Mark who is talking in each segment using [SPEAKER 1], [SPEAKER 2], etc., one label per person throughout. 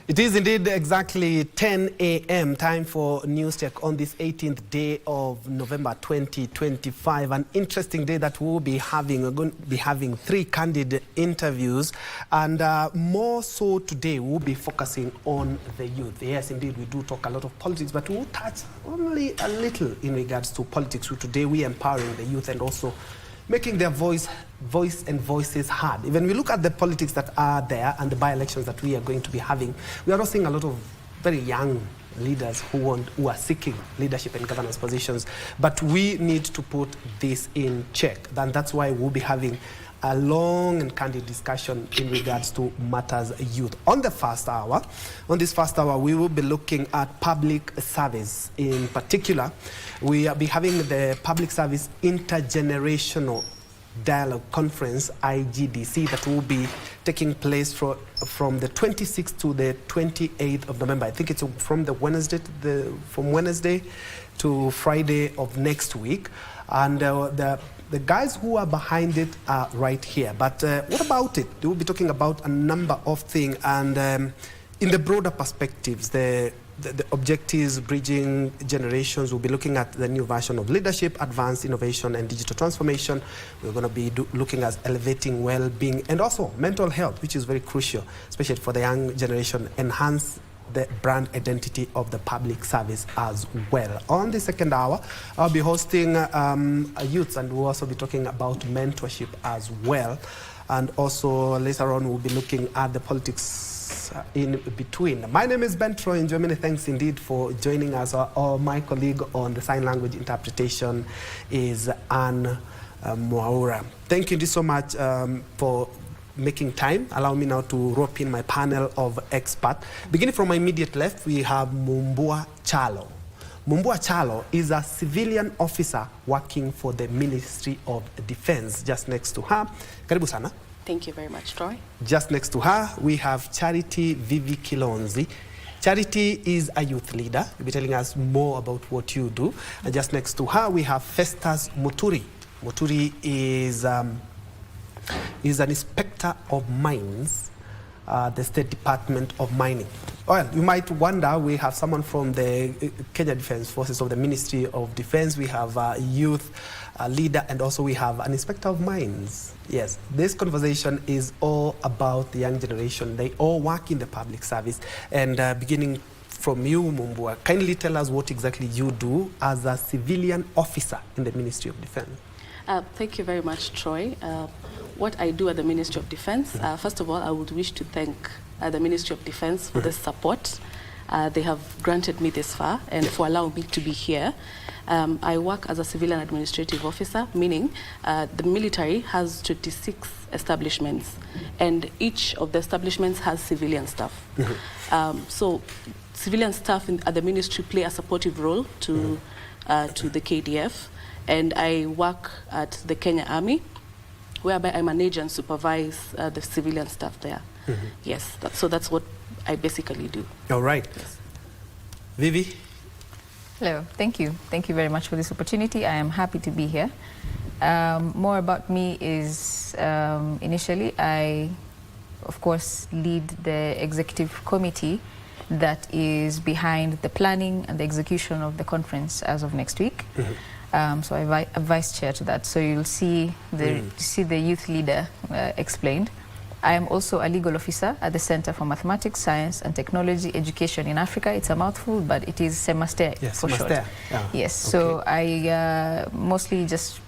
[SPEAKER 1] It is indeed exactly 10 a.m. time for News Check on this 18th day of November 2025. An interesting day that we'll be having. We're going to be having 3 candid interviews, and more so today we'll be focusing on the youth. Yes, indeed, we do talk a lot of politics, but we'll touch only a little in regards to politics. So today we're empowering the youth and also making their voice and voices heard. Even we look at the politics that are there and the by-elections that we are going to be having, we are also seeing a lot of very young leaders who are seeking leadership and governance positions. But we need to put this in check. And that's why we'll be having a long and candid discussion in regards to matters youth. On this first hour, we will be looking at public service. In particular, we will be having the Public Service Intergenerational Dialogue Conference, IGDC, that will be taking place from the 26th to the 28th of November. I think it's from from Wednesday to Friday of next week. And the guys who are behind it are right here. But what about it? They will be talking about a number of things, and in the broader perspectives, the objectives, bridging generations. We'll be looking at the new version of leadership, advanced innovation and digital transformation. We're going to be looking at elevating well-being and also mental health, which is very crucial, especially for the young generation. Enhance the brand identity of the public service as well. On the second hour, I'll be hosting youths, and we'll also be talking about mentorship as well. And also later on, we'll be looking at the politics in between. My name is Ben Troy, and many thanks indeed for joining us. My colleague on the sign language interpretation is Anne Mwaura. Thank you so much for making time. Allow me now to rope in my panel of experts. Beginning from my immediate left, we have Mumbua Chalo. Mumbua Chalo is a civilian officer working for the Ministry of Defense. Just next to her, karibu sana.
[SPEAKER 2] Thank you very much, Troy.
[SPEAKER 1] Just next to her, we have Charity Vivi Kilonzi. Charity is a youth leader. You'll be telling us more about what you do. And just next to her, we have Festus Muturi. Muturi is an inspector of mines, the State Department of Mining. Well, you might wonder, we have someone from the Kenya Defense Forces of the Ministry of Defense. We have a youth leader, and also we have an inspector of mines. Yes, this conversation is all about the young generation. They all work in the public service. And beginning from you, Mumbua, kindly tell us what exactly you do as a civilian officer in the Ministry of Defense.
[SPEAKER 2] Thank you very much, Troy. What I do at the Ministry of Defense, first of all, I would wish to thank the Ministry of Defense for the support they have granted me this far and for allowing me to be here. I work as a civilian administrative officer, meaning the military has 26 establishments, and each of the establishments has civilian staff. So civilian staff at the ministry play a supportive role to the KDF, and I work at the Kenya Army, whereby I manage and supervise the civilian staff there. Yes, so that's what I basically do.
[SPEAKER 1] All right.
[SPEAKER 2] Yes.
[SPEAKER 1] Vivi?
[SPEAKER 3] Hello, thank you. Thank you very much for this opportunity. I am happy to be here. More about me is, initially, I, of course, lead the executive committee that is behind the planning and the execution of the conference as of next week. So I'm vice chair to that. So you'll see the youth leader explained. I am also a legal officer at the Center for Mathematics, Science and Technology Education in Africa. It's a mouthful, but it is CEMASTER for short. Yeah. Yes, okay. So I mostly just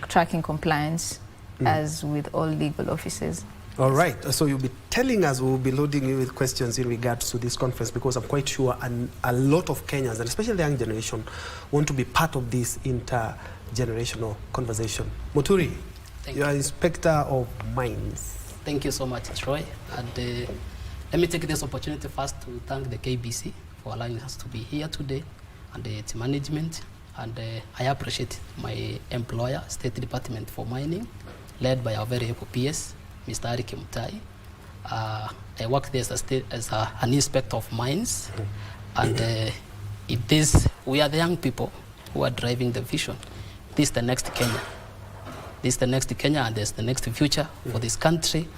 [SPEAKER 3] tracking compliance as with all legal officers.
[SPEAKER 1] All right, so you'll be telling us, we'll be loading you with questions in regards to this conference, because I'm quite sure a lot of Kenyans, and especially the young generation, want to be part of this intergenerational conversation. Muturi, you are Inspector of Mines.
[SPEAKER 4] Thank you so much, Troy. And let me take this opportunity first to thank the KBC for allowing us to be here today, and its management. And I appreciate my employer, State Department for Mining, led by our very able PS, Mr. Ari Kimutai. I work there as an inspector of mines, and we are the young people who are driving the vision. This is the next Kenya. This is the next Kenya, and there's the next future for this country.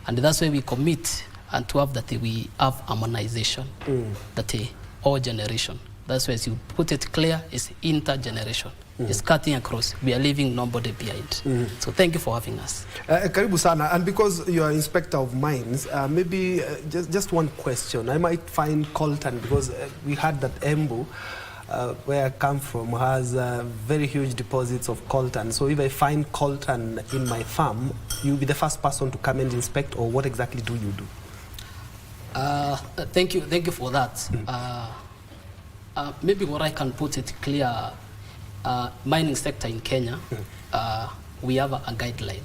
[SPEAKER 4] And that's why we commit and to have that we have harmonization, that all generation. That's why as you put it clear, it's intergeneration. It's cutting across. We are leaving nobody behind. So thank you for having us.
[SPEAKER 1] Karibu sana. And because you are inspector of mines, maybe just one question. I might find coltan, because we heard that Embu, where I come from, has very huge deposits of coltan. So if I find coltan in my farm, you'll be the first person to come and inspect, or what exactly do you do?
[SPEAKER 4] Thank you for that. Maybe what I can put it clear, mining sector in Kenya, we have a guideline.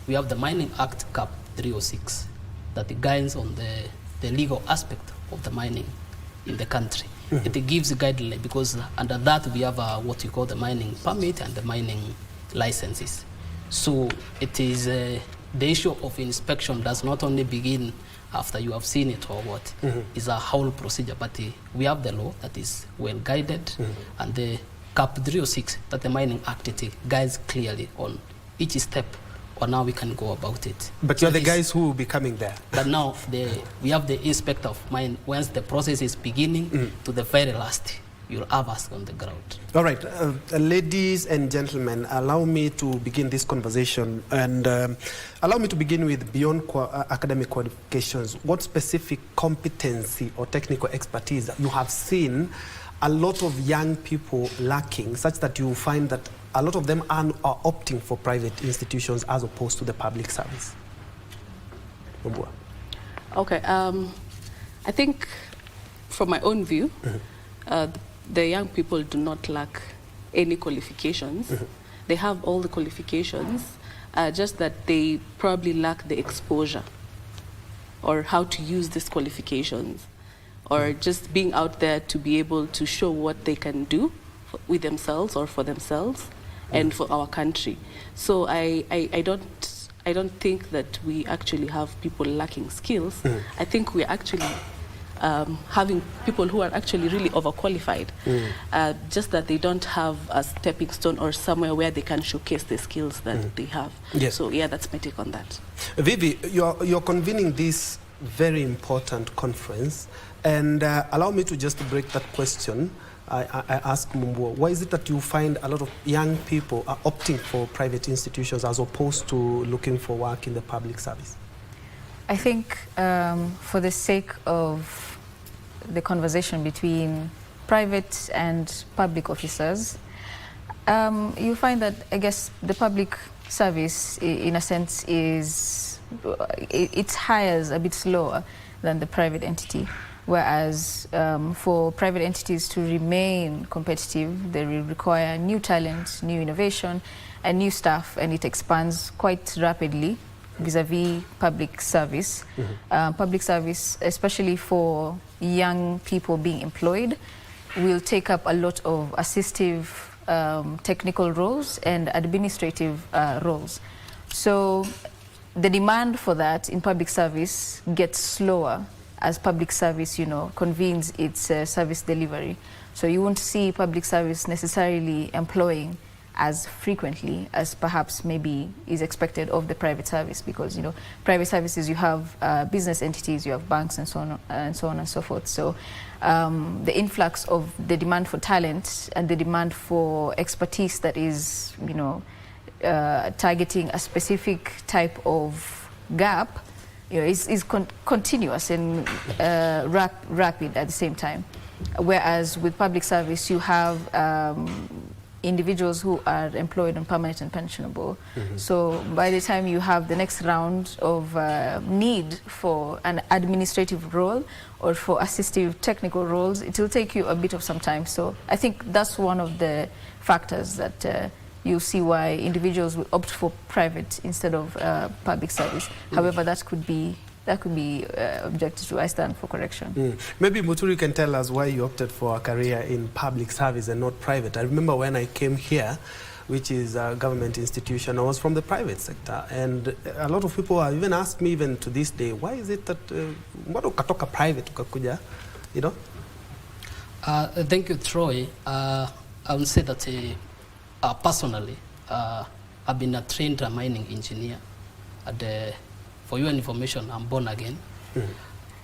[SPEAKER 4] We have the Mining Act Cap 306 that guides on the legal aspect of the mining in the country. It gives a guideline, because under that we have what you call the mining permit and the mining licenses. So it is the issue of inspection does not only begin after you have seen it or what. It's a whole procedure, but we have the law that is well guided, and the Cap 306 that the Mining Act guides clearly on each step on how we can go about it.
[SPEAKER 1] But you're the guys who will be coming there.
[SPEAKER 4] But now we have the inspector of mine. Once the process is beginning to the very last, you'll have us on the ground.
[SPEAKER 1] All right, ladies and gentlemen, allow me to begin this conversation, and allow me to begin with beyond academic qualifications. What specific competency or technical expertise you have seen a lot of young people lacking, such that you find that a lot of them are opting for private institutions as opposed to the public service?
[SPEAKER 2] Okay, I think from my own view, the young people do not lack any qualifications. They have all the qualifications, just that they probably lack the exposure or how to use these qualifications, or just being out there to be able to show what they can do with themselves or for themselves and for our country. So I don't think that we actually have people lacking skills. I think we're actually having people who are actually really overqualified, just that they don't have a stepping stone or somewhere where they can showcase the skills that they have.
[SPEAKER 1] Yes.
[SPEAKER 2] So yeah, that's my take on that.
[SPEAKER 1] Vivi, you're convening this very important conference, and allow me to just break that question. I ask Mumbo, why is it that you find a lot of young people are opting for private institutions as opposed to looking for work in the public service?
[SPEAKER 3] I think for the sake of the conversation between private and public officers, you find that, I guess, the public service, in a sense, it hires a bit slower than the private entity. Whereas for private entities to remain competitive, they will require new talent, new innovation, and new staff, and it expands quite rapidly vis-a-vis public service. Public service, especially for young people being employed, will take up a lot of assistive technical roles and administrative roles. So the demand for that in public service gets slower as public service, convenes its service delivery. So you won't see public service necessarily employing as frequently as perhaps maybe is expected of the private service, because private services, you have business entities, you have banks, and so on and so forth. So the influx of the demand for talent and the demand for expertise that is targeting a specific type of gap is continuous and rapid at the same time. Whereas with public service, you have individuals who are employed on permanent and pensionable. So by the time you have the next round of need for an administrative role or for assistive technical roles, it will take you a bit of some time. So I think that's one of the factors that you'll see why individuals will opt for private instead of public service. However, that could be objected to. I stand for correction.
[SPEAKER 1] Maybe Muturi can tell us why you opted for a career in public service and not private. I remember when I came here, which is a government institution, I was from the private sector, and a lot of people have even asked me, even to this day, why is it that mbona ukatoka private ukakuja,
[SPEAKER 4] Thank you, Troy. I would say that personally, I've been a trained mining engineer. For your information, I'm born again.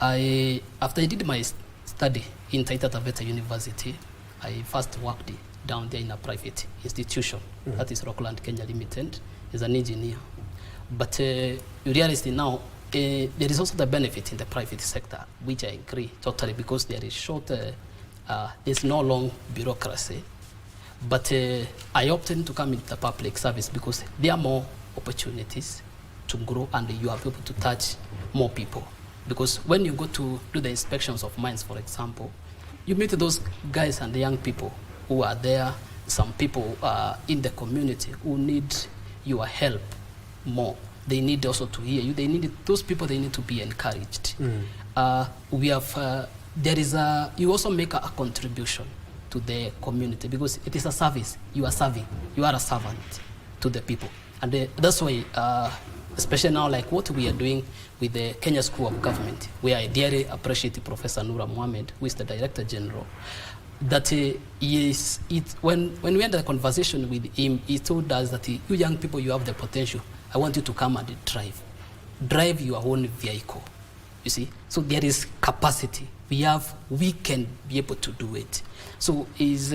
[SPEAKER 4] After I did my study in Taita Taveta University, I first worked down there in a private institution, that is Rockland Kenya Limited, as an engineer. But you realize now, there is also the benefit in the private sector, which I agree totally, because there is there's no long bureaucracy. But I opted to come into the public service because there are more opportunities to grow and you are able to touch more people. Because when you go to do the inspections of mines, for example, you meet those guys and the young people who are there, some people in the community who need your help more. They need also to hear you. Those people, they need to be encouraged. We have, you also make a contribution to the community because it is a service. You are serving. You are a servant to the people. And that's why, especially now, like what we are doing with the Kenya School of Government, where I dearly appreciate Professor Nura Mohammed, who is the Director General, that when we had a conversation with him, he told us that you young people, you have the potential. I want you to come and drive your own vehicle. You see, so there is capacity. We can be able to do it. So is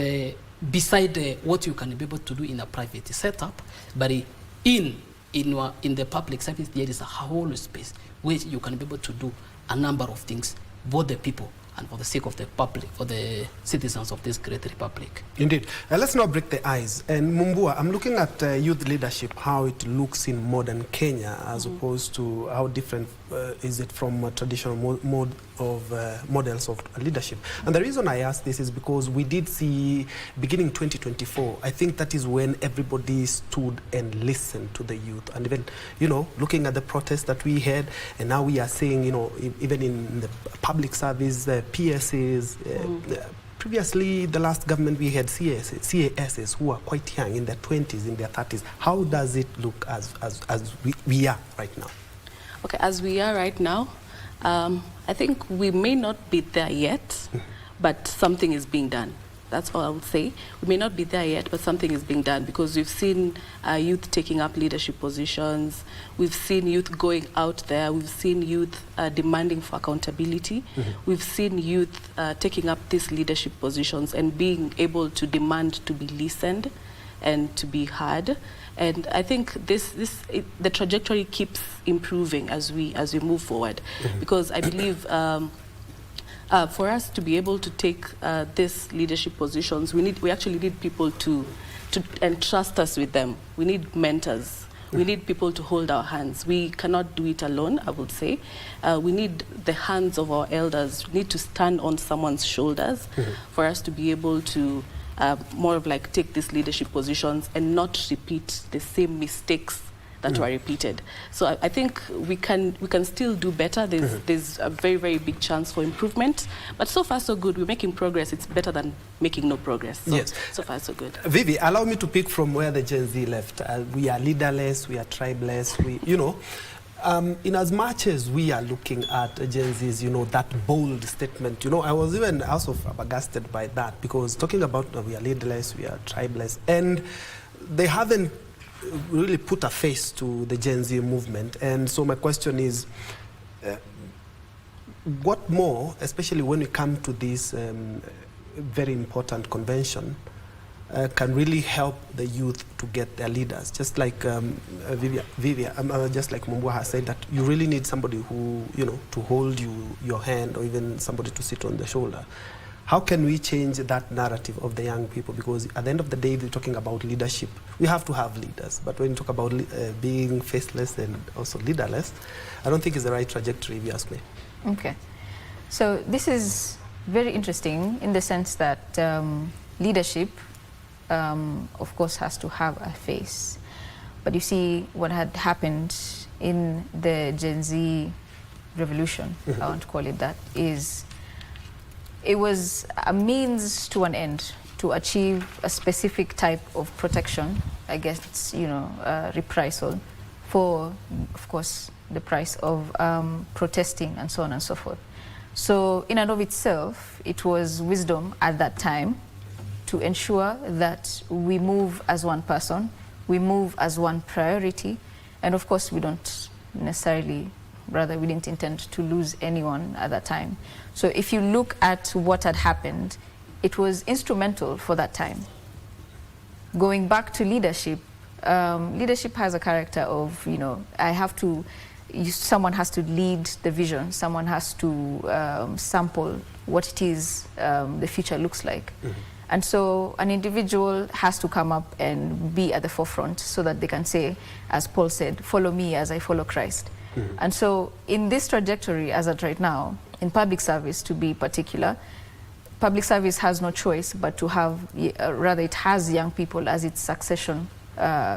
[SPEAKER 4] beside what you can be able to do in a private setup, but in the public service, there is a whole space where you can be able to do a number of things for the people and for the sake of the public, for the citizens of this great republic.
[SPEAKER 1] Indeed. Let's now break the ice. And Mumbua, I'm looking at youth leadership, how it looks in modern Kenya, as opposed to how different is it from traditional models of leadership. And the reason I ask this is because we did see, beginning 2024, I think that is when everybody stood and listened to the youth. And even, looking at the protests that we had, and now we are seeing, even in the public service, PSAs, previously, the last government, we had CASs who are quite young, in their 20s, in their 30s. How does it look as we are right now?
[SPEAKER 2] Okay, as we are right now, I think we may not be there yet, but something is being done. That's all I would say. We may not be there yet, but something is being done because we've seen youth taking up leadership positions. We've seen youth going out there. We've seen youth demanding for accountability. We've seen youth taking up these leadership positions and being able to demand to be listened and to be heard. And I think the trajectory keeps improving as we move forward, because I believe for us to be able to take these leadership positions, we actually need people to entrust us with them. We need mentors. We need people to hold our hands. We cannot do it alone, I would say. We need the hands of our elders. We need to stand on someone's shoulders for us to be able to more of like take these leadership positions and not repeat the same mistakes that were repeated. So I think we can still do better. There's a very, very big chance for improvement. But so far, so good. We're making progress. It's better than making no progress. So,
[SPEAKER 1] yes.
[SPEAKER 2] So far, so good.
[SPEAKER 1] Vivi, allow me to pick from where the Gen Z left. We are leaderless. We are tribeless. In as much as we are looking at Gen Zs, that bold statement, I was even also flabbergasted by that, because talking about we are leaderless, we are tribeless, and they haven't really put a face to the Gen Z movement. And so my question is, what more, especially when we come to this very important convention, can really help the youth to get their leaders? Just like Vivian, just like Mumbua has said, that you really need somebody who, to hold your hand, or even somebody to sit on the shoulder. How can we change that narrative of the young people? Because at the end of the day, we're talking about leadership. We have to have leaders. But when you talk about being faceless and also leaderless, I don't think it's the right trajectory, if you ask me.
[SPEAKER 3] Okay. So this is very interesting in the sense that leadership, of course, has to have a face. But you see, what had happened in the Gen Z revolution, I want to call it that, is it was a means to an end to achieve a specific type of protection against, reprisal for, of course, the price of protesting and so on and so forth. So in and of itself, it was wisdom at that time to ensure that we move as one person, we move as one priority, and of course we don't necessarily rather we didn't intend to lose anyone at that time. So if you look at what had happened, it was instrumental for that time. Going back to leadership, leadership has a character of, someone has to lead the vision, someone has to sample what it is the future looks like. Mm-hmm. And so an individual has to come up and be at the forefront so that they can say, as Paul said, follow me as I follow Christ. Mm-hmm. And so in this trajectory, as at right now, in public service to be particular, public service has no choice but to have, rather it has young people as its succession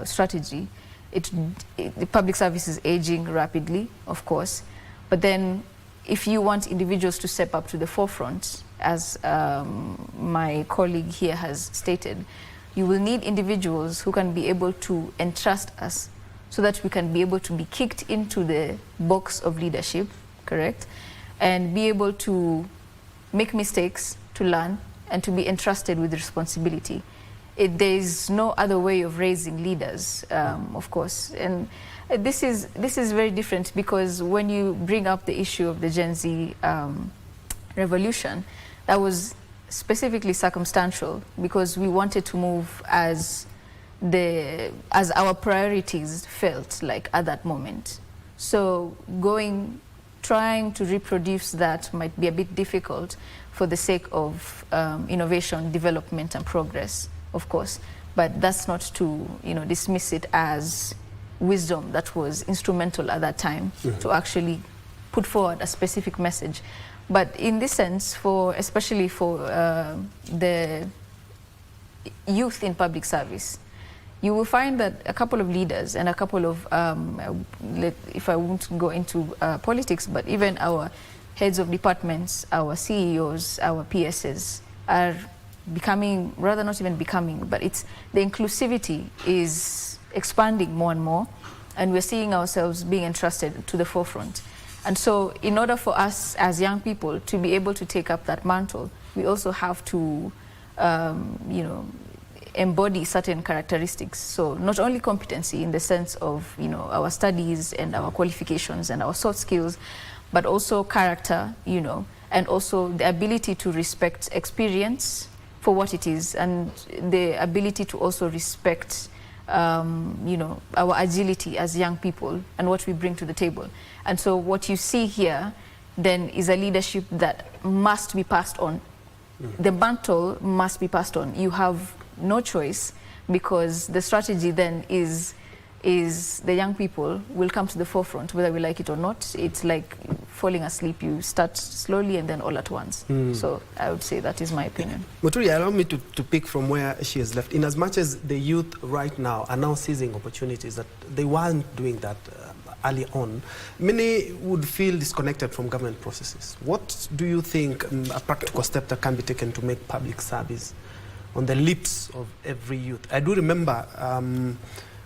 [SPEAKER 3] strategy. The public service is aging rapidly, of course, but then if you want individuals to step up to the forefront, as my colleague here has stated, you will need individuals who can be able to entrust us so that we can be able to be kicked into the box of leadership, correct? And be able to make mistakes, to learn, and to be entrusted with responsibility. There is no other way of raising leaders, of course. And this is very different, because when you bring up the issue of the Gen Z revolution, that was specifically circumstantial, because we wanted to move as our priorities felt like at that moment. So trying to reproduce that might be a bit difficult for the sake of innovation, development, and progress, of course. But that's not to dismiss it as wisdom that was instrumental at that time, mm-hmm. to actually put forward a specific message. But in this sense, especially for the youth in public service, you will find that a couple of leaders and a couple of, if I won't go into politics, but even our heads of departments, our CEOs, our PSs are becoming, rather not even becoming, but the inclusivity is expanding more and more, and we're seeing ourselves being entrusted to the forefront. And so in order for us as young people to be able to take up that mantle, we also have to, embody certain characteristics. So not only competency in the sense of, our studies and our qualifications and our soft skills, but also character, and also the ability to respect experience for what it is, and the ability to also respect our agility as young people and what we bring to the table. And so what you see here then is a leadership that must be passed on. Mm. The mantle must be passed on. You have no choice, because the strategy then is the young people will come to the forefront, whether we like it or not. It's like falling asleep. You start slowly and then all at once. Mm. So I would say that is my opinion.
[SPEAKER 1] Muturi, allow me to pick from where she has left. In as much as the youth right now are now seizing opportunities that they weren't doing that early on, many would feel disconnected from government processes. What do you think a practical step that can be taken to make public service on the lips of every youth? I do remember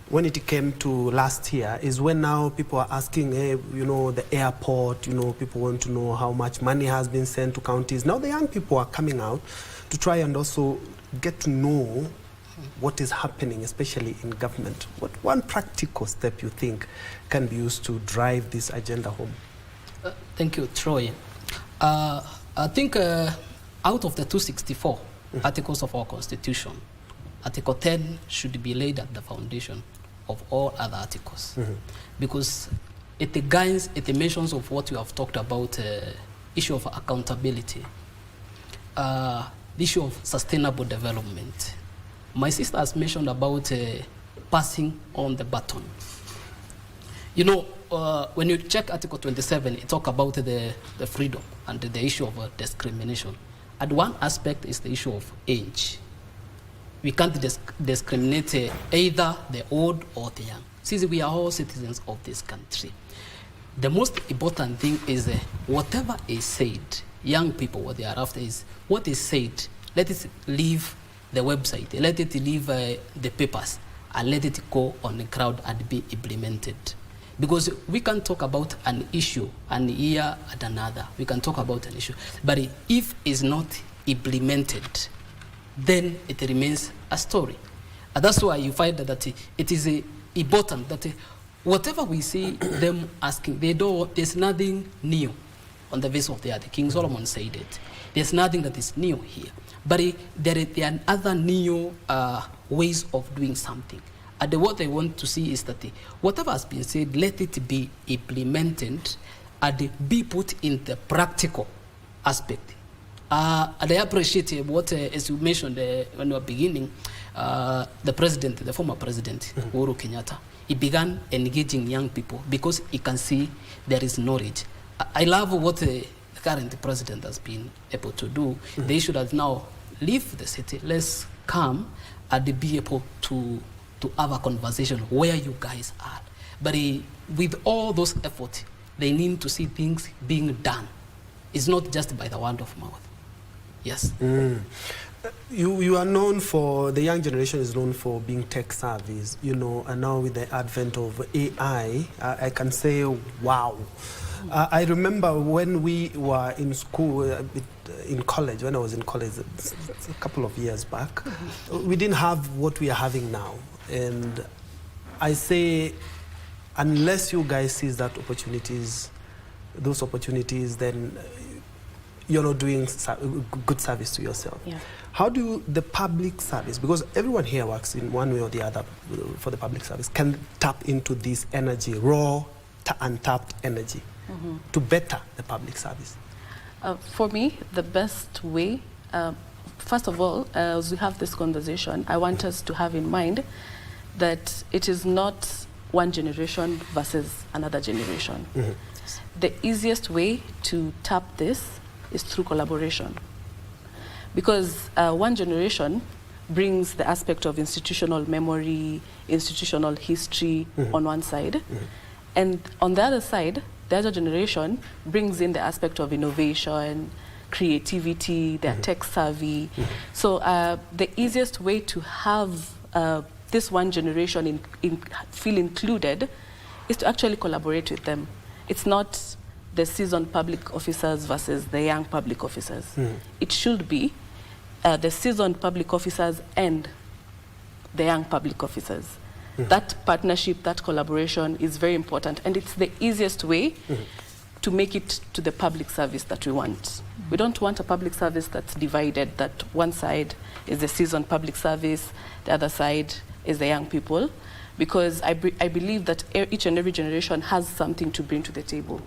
[SPEAKER 1] when it came to last year is when now people are asking, hey, the airport, people want to know how much money has been sent to counties. Now the young people are coming out to try and also get to know what is happening, especially in government. What one practical step you think can be used to drive this agenda home?
[SPEAKER 4] Thank you, Troy. I think out of the 264 mm-hmm. articles of our Constitution, Article 10 should be laid at the foundation of all other articles, mm-hmm. because it mentions of what we have talked about, issue of accountability, the issue of sustainable development. My sister has mentioned about passing on the baton. When you check Article 27, it talks about the freedom and the issue of discrimination. And one aspect is the issue of age. We can't discriminate either the old or the young, since we are all citizens of this country. The most important thing is whatever is said, young people, what they are after is what is said, let it leave the website, let it leave the papers, and let it go on the crowd and be implemented. Because we can talk about an issue and year at another, we can talk about an issue, but if it's not implemented, then it remains a story. And that's why you find that it is important that whatever we see them asking, there's nothing new on the face of the earth. King Solomon said it. There's nothing that is new here. But there are other new ways of doing something. And what I want to see is that whatever has been said, let it be implemented and be put in the practical aspect. And I appreciate what, as you mentioned when you were beginning, the former president, Uhuru Kenyatta, he began engaging young people because he can see there is knowledge. I love what the current president has been able to do. They should have now leave the city. Let's come and be able to have a conversation where you guys are. But with all those efforts, they need to see things being done. It's not just by the word of mouth. Yes.
[SPEAKER 1] You are known for, the young generation is known for being tech savvy, you know, and now with the advent of AI, I can say, wow. I remember when we were in school, in college, when I was in college, it's a couple of years back, we didn't have what we are having now. And I say, unless you guys seize that those opportunities, then you're not doing good service to yourself.
[SPEAKER 2] Yeah.
[SPEAKER 1] How do the public service, because everyone here works in one way or the other for the public service, can tap into this energy, raw, untapped energy, to better the public service?
[SPEAKER 2] For me, the best way, first of all, as we have this conversation, I want us to have in mind that it is not one generation versus another generation. The easiest way to tap this is through collaboration. Because one generation brings the aspect of institutional memory, institutional history on one side. And on the other side, the other generation brings in the aspect of innovation, creativity, they're tech savvy. So the easiest way to have this one generation feel included is to actually collaborate with them. It's not the seasoned public officers versus the young public officers. It should be the seasoned public officers and the young public officers. That partnership, that collaboration is very important, and it's the easiest way to make it to the public service that we want. We don't want a public service that's divided, that one side is the seasoned public service, the other side is the young people, because I believe that each and every generation has something to bring to the table.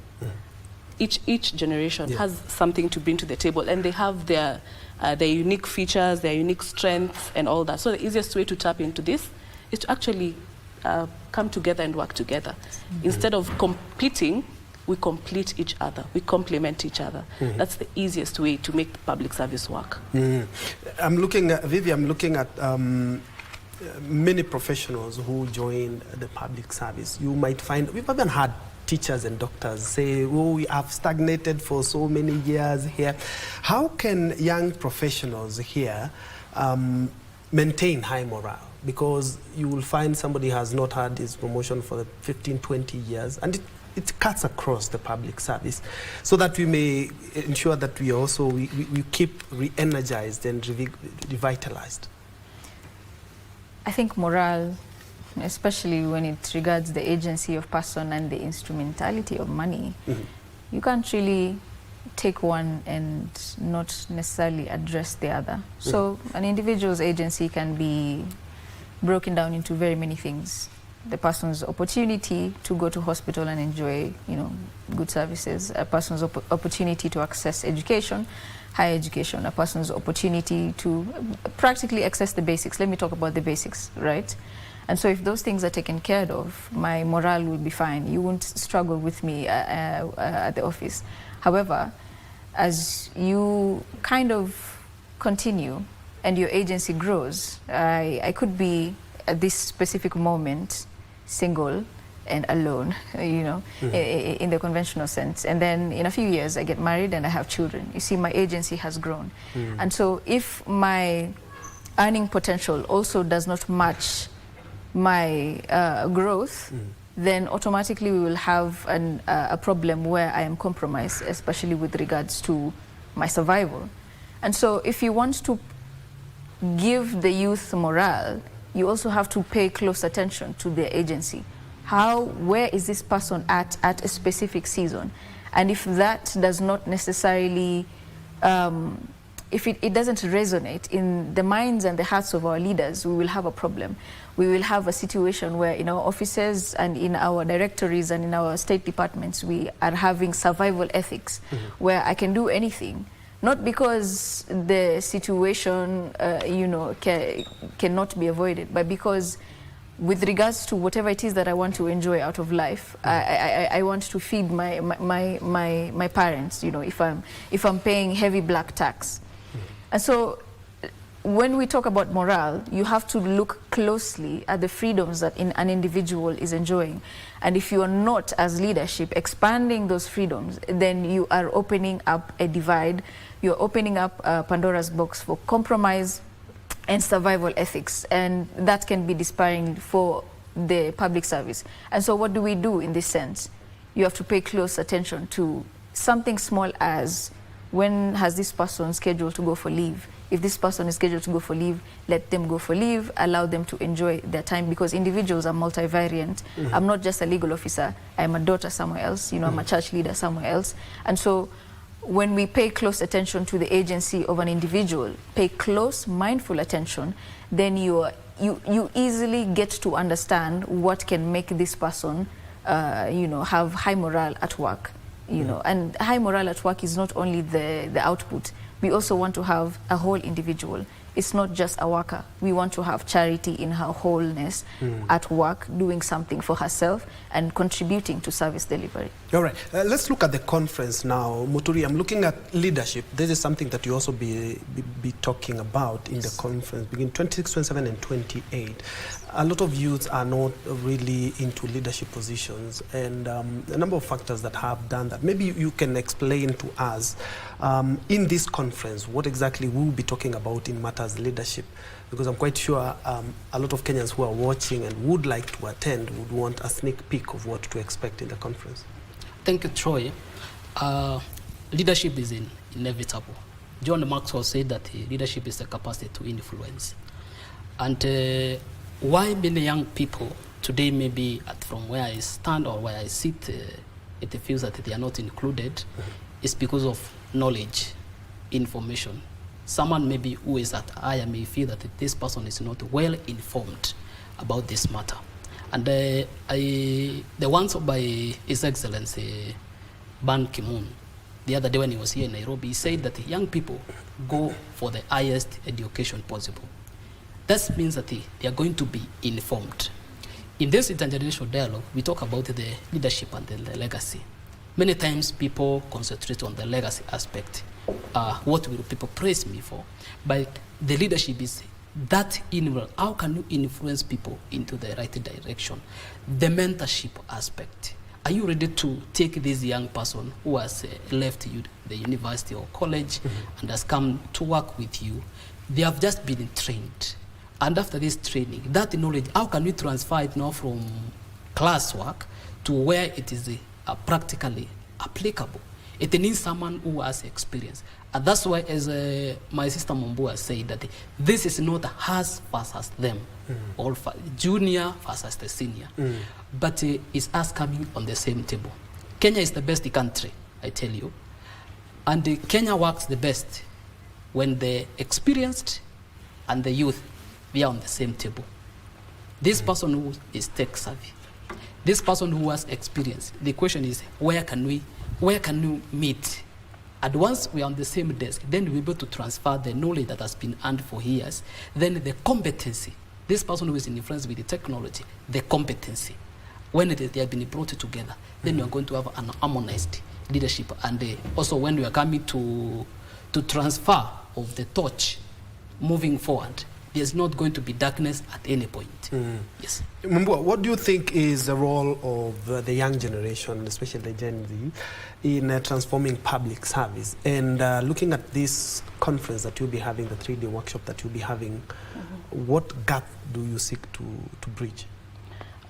[SPEAKER 2] Each generation has something to bring to the table, and they have their unique features, their unique strengths, and all that. So the easiest way to tap into this is to actually come together and work together. Instead of competing, we complete each other, we complement each other. That's the easiest way to make public service work.
[SPEAKER 1] I'm looking at, Vivi, I'm looking at many professionals who join the public service. You might find, we've even had teachers and doctors say, oh, we have stagnated for so many years here. How can young professionals here maintain high morale? Because you will find somebody has not had his promotion for the 15, 20 years, and it cuts across the public service, so that we may ensure that we also we keep re-energized and revitalized.
[SPEAKER 3] I think morale, especially when it regards the agency of person and the instrumentality of money, you can't really take one and not necessarily address the other. So an individual's agency can be broken down into very many things. The person's opportunity to go to hospital and enjoy, good services, a person's opportunity to access education, higher education, a person's opportunity to practically access the basics. Let me talk about the basics, right? And so if those things are taken care of, my morale will be fine. You won't struggle with me at the office. However, as you kind of continue and your agency grows, I could be at this specific moment single and alone, in the conventional sense. And then in a few years, I get married and I have children. You see, my agency has grown. And so if my earning potential also does not match my growth, then automatically we will have a problem where I am compromised, especially with regards to my survival. And so if you want to give the youth morale, you also have to pay close attention to their agency. where is this person at a specific season? And if that does not necessarily, if it doesn't resonate in the minds and the hearts of our leaders, we will have a problem. We will have a situation where in our offices and in our directories and in our state departments, we are having survival ethics, where I can do anything, not because the situation, cannot be avoided, but because with regards to whatever it is that I want to enjoy out of life, I want to feed my parents, if I'm paying heavy black tax. And so when we talk about morale, you have to look closely at the freedoms that an individual is enjoying. And if you are not, as leadership, expanding those freedoms, then you are opening up a divide. You're opening up Pandora's box for compromise and survival ethics. And that can be despairing for the public service. And so what do we do in this sense? You have to pay close attention to something small as, when has this person scheduled to go for leave? If this person is scheduled to go for leave, let them go for leave, allow them to enjoy their time, because individuals are multivariant. I'm not just a legal officer, I'm a daughter somewhere else, I'm a church leader somewhere else. And so when we pay close attention to the agency of an individual, pay close, mindful attention, then you easily get to understand what can make this person, have high morale at work. And high morale at work is not only the output. We also want to have a whole individual. It's not just a worker. We want to have Charity in her wholeness at work, doing something for herself and contributing to service delivery.
[SPEAKER 1] All right, let's look at the conference now. Muturi, I'm looking at leadership. This is something that you also be talking about in the conference, between 26, 27, and 28. A lot of youths are not really into leadership positions, and a number of factors that have done that. Maybe you can explain to us in this conference what exactly we'll be talking about in matters leadership, because I'm quite sure a lot of Kenyans who are watching and would like to attend would want a sneak peek of what to expect in the conference. Thank you,
[SPEAKER 4] Troy. Leadership is inevitable. John Maxwell said that leadership is the capacity to influence. And why many young people today, maybe from where I stand or where I sit, it feels that they are not included, is because of knowledge, information. Someone maybe who is at higher may feel that this person is not well informed about this matter. And the ones by His Excellency Ban Ki-moon, the other day when he was here in Nairobi, he said that young people go for the highest education possible. That means that they are going to be informed. In this intergenerational dialogue, we talk about the leadership and the legacy. Many times people concentrate on the legacy aspect. What will people praise me for? But the leadership is that how can you influence people into the right direction? The mentorship aspect. Are you ready to take this young person who has left you, the university or college, and has come to work with you? They have just been trained. And after this training, that knowledge, how can we transfer it now from classwork to where it is practically applicable? It needs someone who has experience. And that's why, as my sister Mombua said, that this is not us versus them, or junior versus the senior, but it's us coming on the same table. Kenya is the best country, I tell you. And Kenya works the best when the experienced and the youth, we are on the same table. This person who is tech savvy, this person who has experience, the question is, where can we meet? And once we are on the same desk, then we're able to transfer the knowledge that has been earned for years. Then the competency, this person who is in influence with the technology, the competency, when they have been brought together, then we are going to have an harmonized leadership. And also when we are coming to transfer of the torch moving forward, there's not going to be darkness at any point. Yes.
[SPEAKER 1] Mbua, what do you think is the role of the young generation, especially the Gen Z, in transforming public service? And looking at this conference that you'll be having, the 3-day workshop that you'll be having, what gap do you seek to bridge?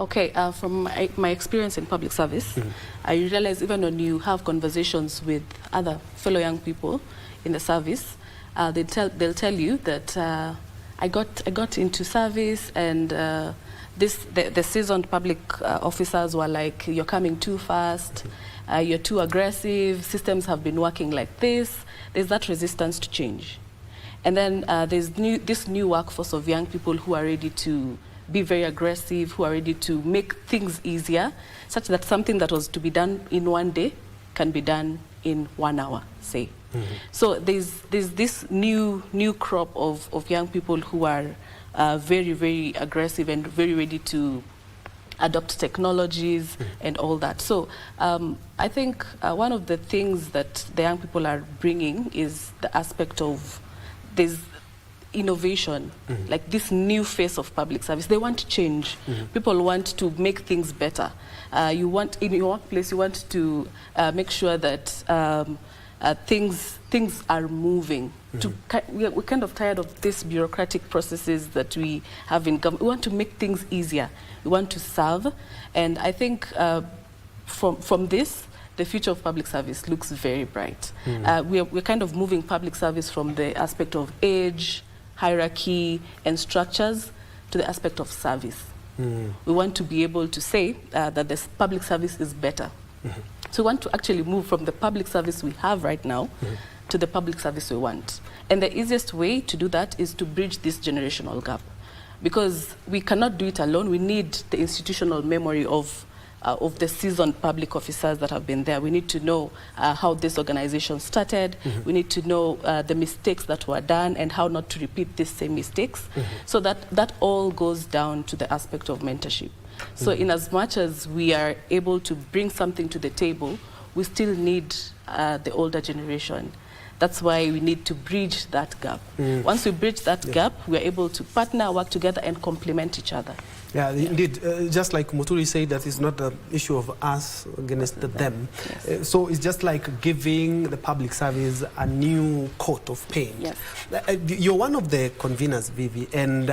[SPEAKER 2] Okay, from my experience in public service, I realize even when you have conversations with other fellow young people in the service, they'll tell you that I got into service and the seasoned public officers were like, you're coming too fast, you're too aggressive, systems have been working like this. There's that resistance to change. And then there's this new workforce of young people who are ready to be very aggressive, who are ready to make things easier, such that something that was to be done in 1 day can be done in 1 hour, say. So there's this new crop of young people who are very, very aggressive and very ready to adopt technologies and all that. So I think one of the things that the young people are bringing is the aspect of there's innovation, like this new face of public service. They want to change. People want to make things better. You want, in your workplace, you want to make sure that things are moving. We're kind of tired of these bureaucratic processes that we have in government. We want to make things easier. We want to serve. And I think from this, the future of public service looks very bright. We're kind of moving public service from the aspect of age, hierarchy, and structures to the aspect of service. We want to be able to say that this public service is better. So we want to actually move from the public service we have right now to the public service we want. And the easiest way to do that is to bridge this generational gap. Because we cannot do it alone. We need the institutional memory of the seasoned public officers that have been there. We need to know how this organization started. We need to know the mistakes that were done and how not to repeat these same mistakes. So that all goes down to the aspect of mentorship. So in as much as we are able to bring something to the table, we still need the older generation. That's why we need to bridge that gap. Once we bridge that gap, we are able to partner, work together, and complement each other.
[SPEAKER 1] Yeah, indeed. Just like Muturi said, that is not an issue of us against them.
[SPEAKER 2] Yes.
[SPEAKER 1] So it's just like giving the public service a new coat of paint.
[SPEAKER 2] Yes.
[SPEAKER 1] You're one of the conveners, Vivi, and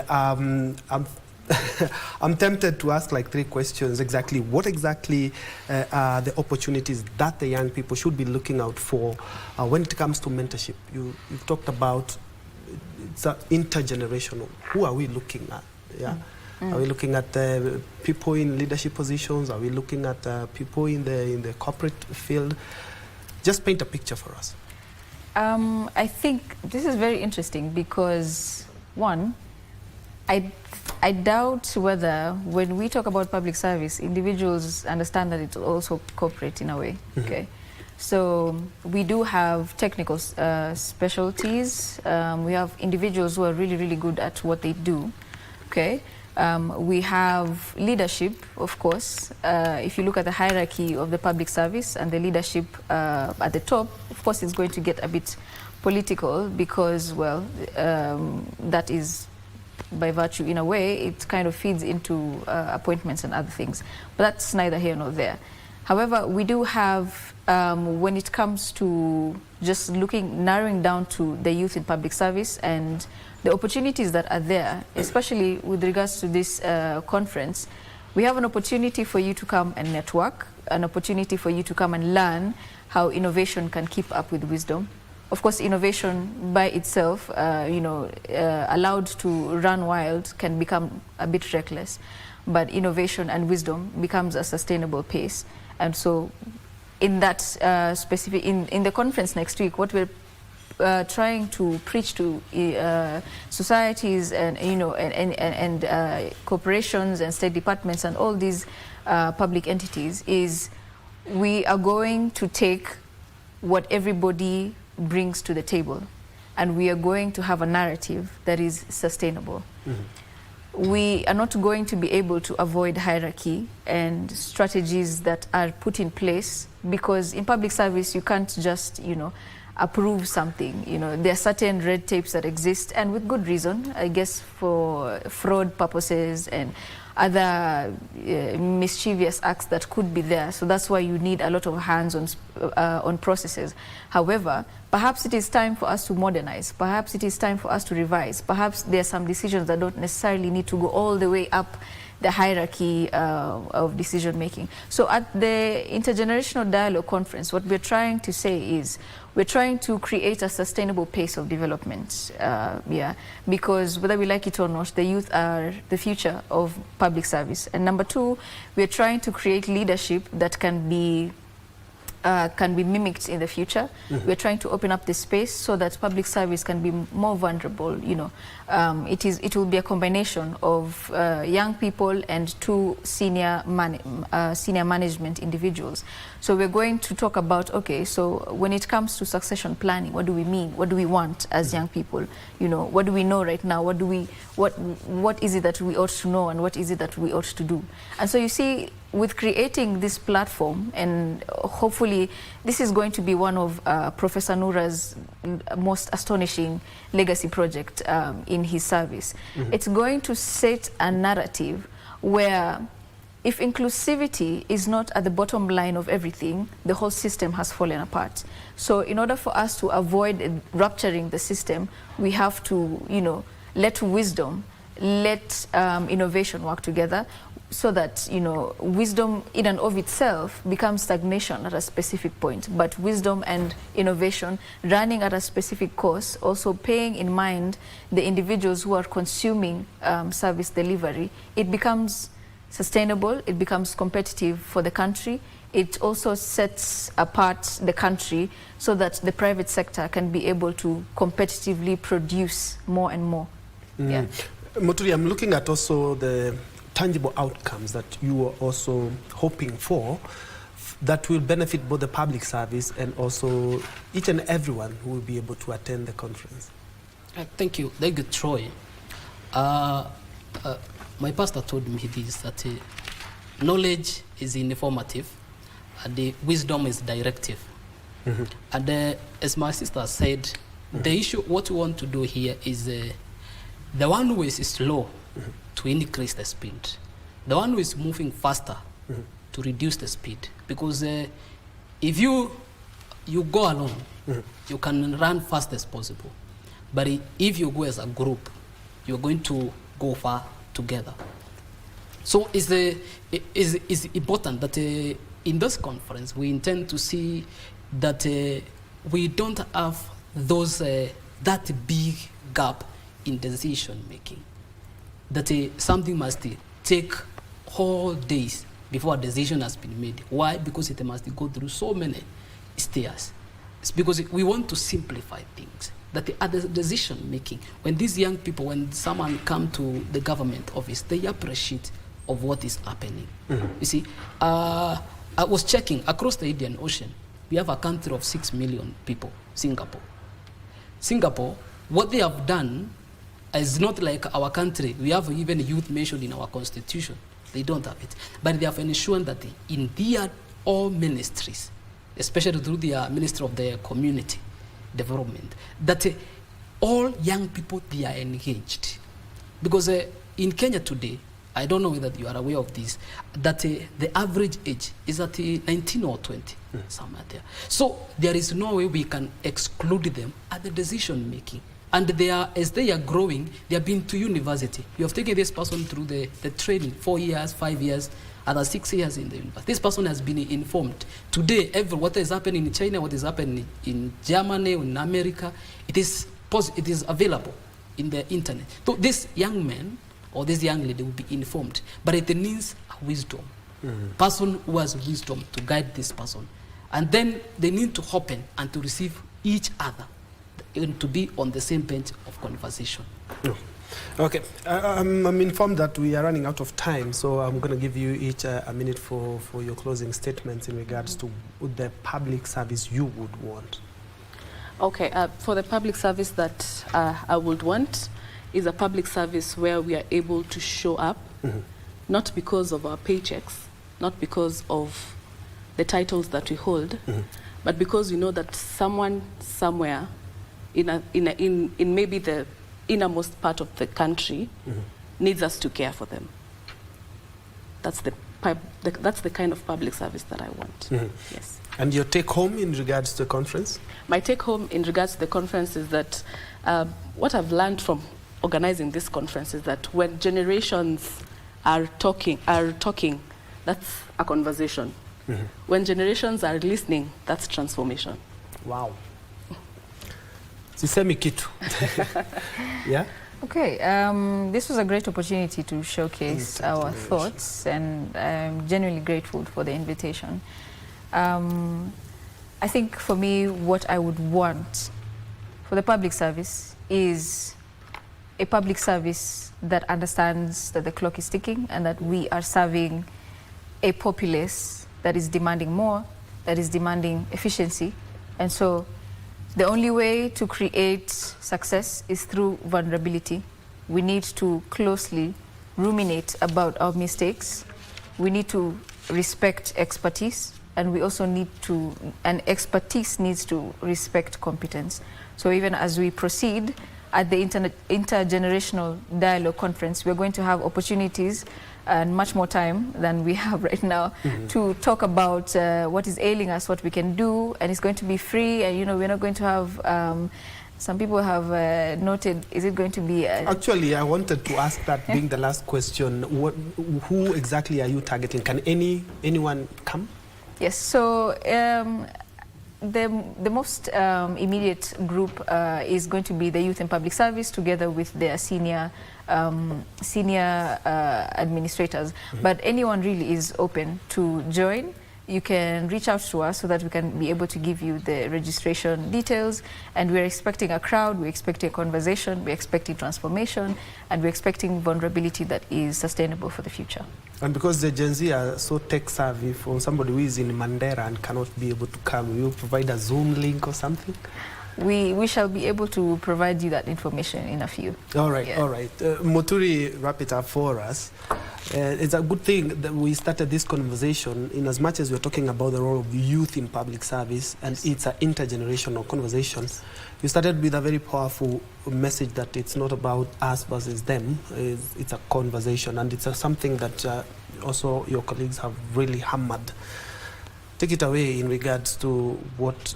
[SPEAKER 1] I'm tempted to ask like 3 questions exactly. What exactly are the opportunities that the young people should be looking out for when it comes to mentorship? You've talked about it's intergenerational. Who are we looking at? Yeah. Are we looking at people in leadership positions? Are we looking at people in the corporate field? Just paint a picture for us.
[SPEAKER 3] I think this is very interesting because, one, I doubt whether when we talk about public service, individuals understand that it's also corporate in a way. Okay, so we do have technical specialties. We have individuals who are really, really good at what they do. Okay. We have leadership, of course. If you look at the hierarchy of the public service and the leadership at the top, of course, it's going to get a bit political because, well, that is by virtue, in a way, it kind of feeds into appointments and other things. But that's neither here nor there. However, we do have, when it comes to just narrowing down to the youth in public service and the opportunities that are there, especially with regards to this conference, we have an opportunity for you to come and network, an opportunity for you to come and learn how innovation can keep up with wisdom. Of course, innovation by itself, allowed to run wild can become a bit reckless, but innovation and wisdom becomes a sustainable pace. And so in that specific, in the conference next week, what we're trying to preach to societies and corporations and state departments and all these public entities is we are going to take what everybody brings to the table and we are going to have a narrative that is sustainable. We are not going to be able to avoid hierarchy and strategies that are put in place because in public service you can't just, approve something. There are certain red tapes that exist and with good reason, I guess, for fraud purposes and other mischievous acts that could be there. So that's why you need a lot of hands on processes. However, perhaps it is time for us to modernize. Perhaps it is time for us to revise. Perhaps there are some decisions that don't necessarily need to go all the way up the hierarchy of decision making. So at the Intergenerational Dialogue Conference, what we're trying to say is we're trying to create a sustainable pace of development, because whether we like it or not, the youth are the future of public service. And number two, we're trying to create leadership that can be mimicked in the future. We're trying to open up the space so that public service can be more vulnerable. You know, it will be a combination of young people and two senior management individuals. So we're going to talk about, okay, so when it comes to succession planning, what do we mean? What do we want as young people? You know, what do we know right now? What is it that we ought to know, and what is it that we ought to do? And so you see, with creating this platform, and hopefully this is going to be one of Professor Noura's most astonishing legacy project in his service. It's going to set a narrative where if inclusivity is not at the bottom line of everything, the whole system has fallen apart. So in order for us to avoid rupturing the system, we have to, you know, let wisdom, let innovation work together, so that, you know, wisdom in and of itself becomes stagnation at a specific point, but wisdom and innovation running at a specific course, also paying in mind the individuals who are consuming service delivery, it becomes sustainable, it becomes competitive for the country. It also sets apart the country so that the private sector can be able to competitively produce more and more. Yeah.
[SPEAKER 1] Muturi, I'm looking at also the tangible outcomes that you are also hoping for that will benefit both the public service and also each and everyone who will be able to attend the conference.
[SPEAKER 4] Thank you. Thank you, Troy. My pastor told me this, that knowledge is informative and the wisdom is directive. And as my sister said, the issue, what we want to do here is the one who is slow to increase the speed, the one who is moving faster to reduce the speed. Because if you go alone, you can run fast as possible. But if you go as a group, you're going to go far together. So it's important that in this conference we intend to see that we don't have those that big gap in decision making. That something must take whole days before a decision has been made. Why? Because it must go through so many stairs. It's because we want to simplify things. That the other decision making, when these young people, when someone come to the government office, they appreciate of what is happening. You see, I was checking across the Indian Ocean. We have a country of 6 million people, Singapore. Singapore, what they have done is not like our country. We have even youth mentioned in our constitution. They don't have it. But they have ensured that in their all ministries, especially through the Ministry of the Community Development, that all young people, they are engaged. Because in Kenya today, I don't know whether you are aware of this, that the average age is at 19 or 20, somewhere there. So there is no way we can exclude them at the decision making. And they are, as they are growing, they have been to university. You have taken this person through the training, 4 years, 5 years, other 6 years in the university. This person has been informed. Today, what is happening in China, what is happening in Germany, in America, it is available in the internet. So this young man or this young lady will be informed, but it needs wisdom. Person who has wisdom to guide this person. And then they need to open and to receive each other and to be on the same bench of conversation.
[SPEAKER 1] Okay, I'm informed that we are running out of time, so I'm going to give you each a minute for your closing statements in regards to the public service you would want.
[SPEAKER 2] Okay, for the public service that I would want is a public service where we are able to show up, not because of our paychecks, not because of the titles that we hold, but because we know that someone somewhere in maybe the innermost part of the country needs us to care for them. That's the kind of public service that I want. Yes.
[SPEAKER 1] And your take home in regards to the conference?
[SPEAKER 2] My take home in regards to the conference is that what I've learned from organizing this conference is that when generations are talking, that's a conversation. When generations are listening, that's transformation.
[SPEAKER 1] Wow. Sisemi kitu. Yeah?
[SPEAKER 3] Okay, this was a great opportunity to showcase our thoughts, and I'm genuinely grateful for the invitation. I think for me, what I would want for the public service is a public service that understands that the clock is ticking and that we are serving a populace that is demanding more, that is demanding efficiency. And so the only way to create success is through vulnerability. We need to closely ruminate about our mistakes. We need to respect expertise, and we also need to, and expertise needs to respect competence. So even as we proceed at the intergenerational dialogue conference, we're going to have opportunities and much more time than we have right now to talk about what is ailing us, what we can do, and it's going to be free. And we're not going to have. Some people have noted, is it going to be?
[SPEAKER 1] Actually, I wanted to ask that being the last question. Who exactly are you targeting? Can anyone come?
[SPEAKER 3] Yes. So the most immediate group is going to be the youth in public service, together with their senior administrators. But anyone really is open to join. You can reach out to us so that we can be able to give you the registration details. And we're expecting a crowd, we're expecting a conversation, we're expecting transformation, and we're expecting vulnerability that is sustainable for the future.
[SPEAKER 1] And because the Gen Z are so tech savvy, for somebody who is in Mandera and cannot be able to come, will you provide a Zoom link or something?
[SPEAKER 3] We shall be able to provide you that information in a few.
[SPEAKER 1] All right, all right. Muturi, wrap it up for us. It's a good thing that we started this conversation in as much as we're talking about the role of youth in public service, and it's an intergenerational conversation. You started with a very powerful message that it's not about us versus them. It's a conversation, and it's something that also your colleagues have really hammered. Take it away in regards to what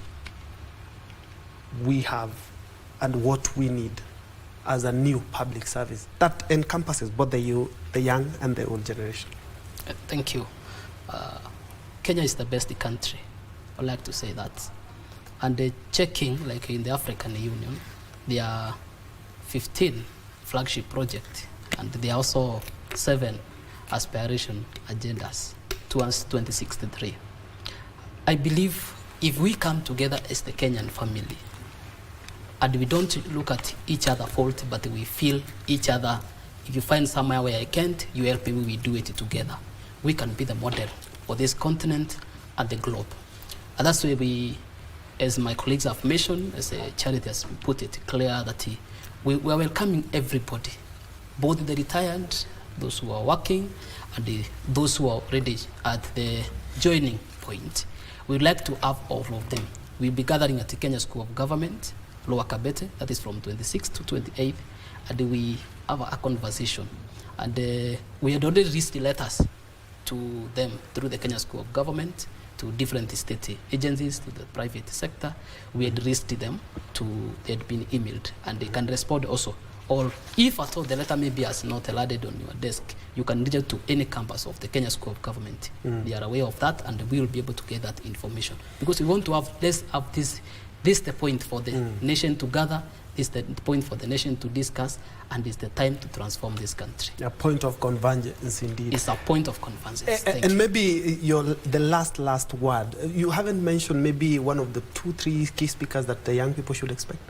[SPEAKER 1] we have and what we need as a new public service that encompasses both the young and the old generation.
[SPEAKER 4] Thank you. Kenya is the best country. I'd like to say that. And checking, like in the African Union, there are 15 flagship projects, and there are also 7 aspiration agendas towards 2063. I believe if we come together as the Kenyan family, and we don't look at each other fault, but we feel each other. If you find somewhere where I can't, you help me, we do it together. We can be the model for this continent and the globe. And that's why we, as my colleagues have mentioned, as a charity has put it clear that we are welcoming everybody, both the retired, those who are working, and those who are already at the joining point. We'd like to have all of them. We'll be gathering at the Kenya School of Government, Lower Kabete, that is from 26th to 28th, and we have a conversation. And we had already reached the letters to them through the Kenya School of Government, to different state agencies, to the private sector. We had reached them they had been emailed, and they can respond also. Or if at all the letter maybe has not landed on your desk, you can reach out to any campus of the Kenya School of Government. They are aware of that, and we will be able to get that information. Because we want to have, let's have this is the point for the nation to gather, this is the point for the nation to discuss, and it's the time to transform this country. A point of convergence, indeed. It's a point of convergence.
[SPEAKER 1] And maybe the last word. You haven't mentioned maybe one of the 2-3 key speakers that the young people should expect.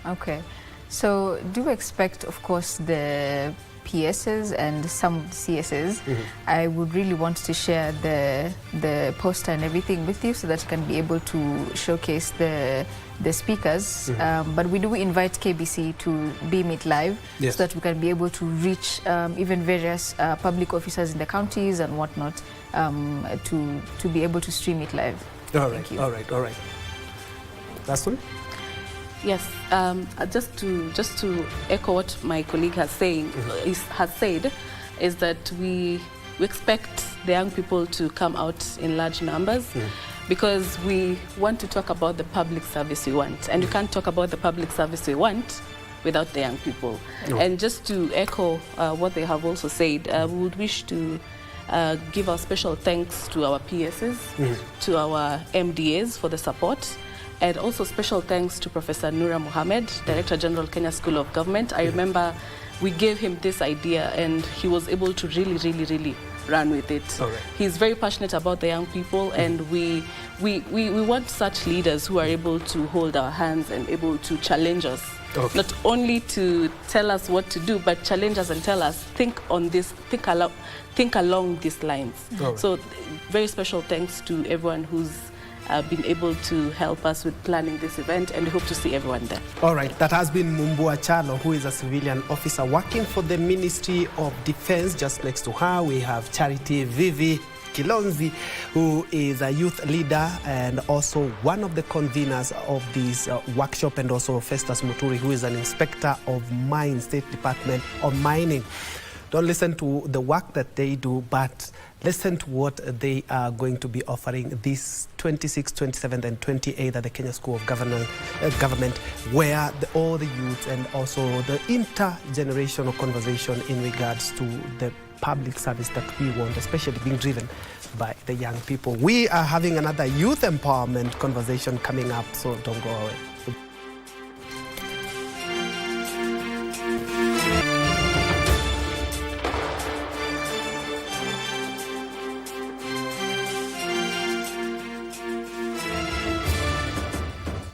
[SPEAKER 3] Okay. So do expect, of course, the PSs and some CSs. I would really want to share the poster and everything with you so that you can be able to showcase the speakers. But we do invite KBC to beam it live, so that we can be able to reach even various public officers in the counties and whatnot, to be able to stream it live.
[SPEAKER 1] All right, all right. Last one?
[SPEAKER 2] Yes, just to echo what my colleague has said, is that we expect the young people to come out in large numbers, because we want to talk about the public service we want, and you can't talk about the public service we want without the young people.
[SPEAKER 1] No.
[SPEAKER 2] And just to echo what they have also said, we would wish to give our special thanks to our PSs, to our MDAs for the support, and also special thanks to Professor Nura Mohammed, Director General, Kenya School of Government. I remember we gave him this idea and he was able to really run with it.
[SPEAKER 1] Right.
[SPEAKER 2] He's very passionate about the young people, and we want such leaders who are able to hold our hands and able to challenge us.
[SPEAKER 1] Okay.
[SPEAKER 2] Not only to tell us what to do, but challenge us and tell us, think on this, think along these lines.
[SPEAKER 1] Right.
[SPEAKER 2] So very special thanks to everyone who's been able to help us with planning this event, and we hope to see everyone there.
[SPEAKER 1] All right, that has been Mumbua Chalo, who is a civilian officer working for the Ministry of Defense. Just next to her, we have Charity Vivi Kilonzi, who is a youth leader and also one of the conveners of this workshop, and also Festus Muturi, who is an inspector of mines, State Department of Mining. Don't listen to the work that they do, but listen to what they are going to be offering this 26th, 27th, and 28th at the Kenya School of Government, where all the youth and also the intergenerational conversation in regards to the public service that we want, especially being driven by the young people. We are having another youth empowerment conversation coming up, so don't go away.